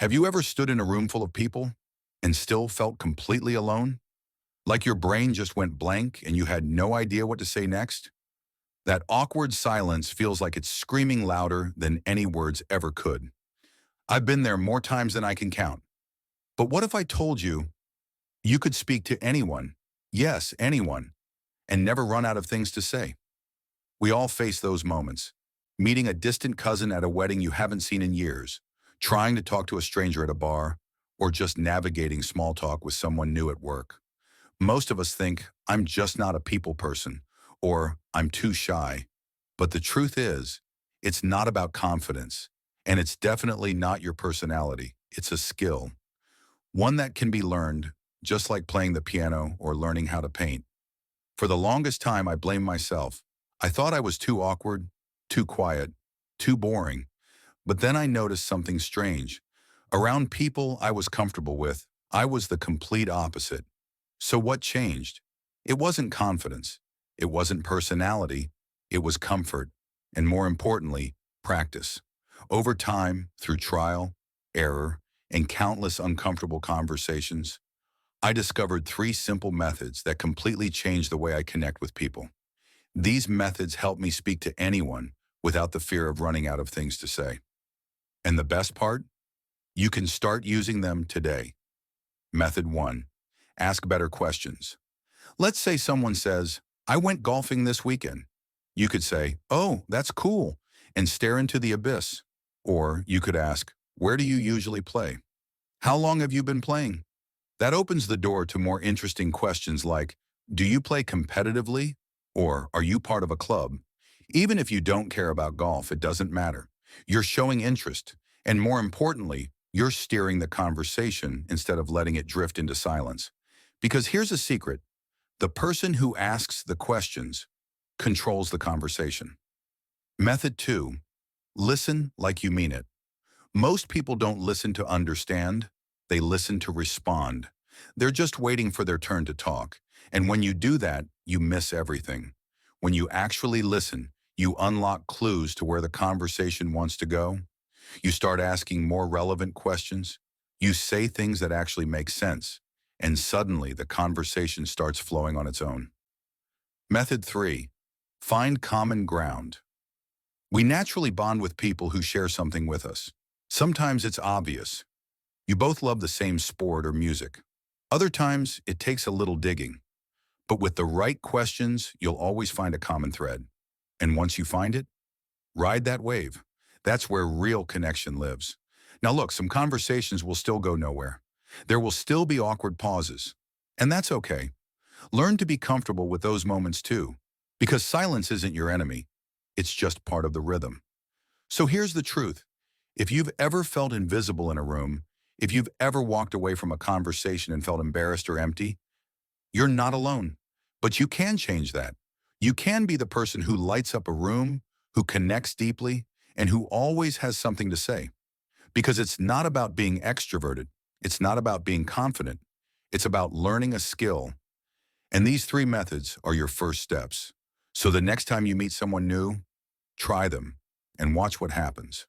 Have you ever stood in a room full of people and still felt completely alone? Like your brain just went blank and you had no idea what to say next? That awkward silence feels like it's screaming louder than any words ever could. I've been there more times than I can count. But what if I told you you could speak to anyone, yes, anyone, and never run out of things to say? We all face those moments. Meeting a distant cousin at a wedding you haven't seen in years, trying to talk to a stranger at a bar, or just navigating small talk with someone new at work. Most of us think, I'm just not a people person, or I'm too shy. But the truth is, it's not about confidence, and it's definitely not your personality. It's a skill, one that can be learned, just like playing the piano or learning how to paint. For the longest time, I blamed myself. I thought I was too awkward, too quiet, too boring. But then I noticed something strange. Around people I was comfortable with, I was the complete opposite. So what changed? It wasn't confidence. It wasn't personality. It was comfort. And more importantly, practice. Over time, through trial, error, and countless uncomfortable conversations, I discovered three simple methods that completely changed the way I connect with people. These methods help me speak to anyone without the fear of running out of things to say. And the best part? You can start using them today. Method 1. Ask better questions. Let's say someone says, I went golfing this weekend. You could say, oh, that's cool, and stare into the abyss. Or you could ask, where do you usually play? How long have you been playing? That opens the door to more interesting questions like, do you play competitively? Or are you part of a club? Even if you don't care about golf, it doesn't matter. You're showing interest, and more importantly, you're steering the conversation instead of letting it drift into silence. Because here's a secret. The person who asks the questions controls the conversation. Method 2. Listen like you mean it. Most people don't listen to understand, they listen to respond. They're just waiting for their turn to talk. And when you do that, you miss everything. When you actually listen, you unlock clues to where the conversation wants to go. You start asking more relevant questions. You say things that actually make sense. And suddenly the conversation starts flowing on its own. Method 3. Find common ground. We naturally bond with people who share something with us. Sometimes it's obvious. You both love the same sport or music. Other times, it takes a little digging. But with the right questions, you'll always find a common thread. And once you find it, ride that wave. That's where real connection lives. Now look, some conversations will still go nowhere. There will still be awkward pauses. And that's okay. Learn to be comfortable with those moments too. Because silence isn't your enemy. It's just part of the rhythm. So here's the truth. If you've ever felt invisible in a room, if you've ever walked away from a conversation and felt embarrassed or empty, you're not alone. But you can change that. You can be the person who lights up a room, who connects deeply, and who always has something to say. Because it's not about being extroverted. It's not about being confident. It's about learning a skill. And these three methods are your first steps. So the next time you meet someone new, try them and watch what happens.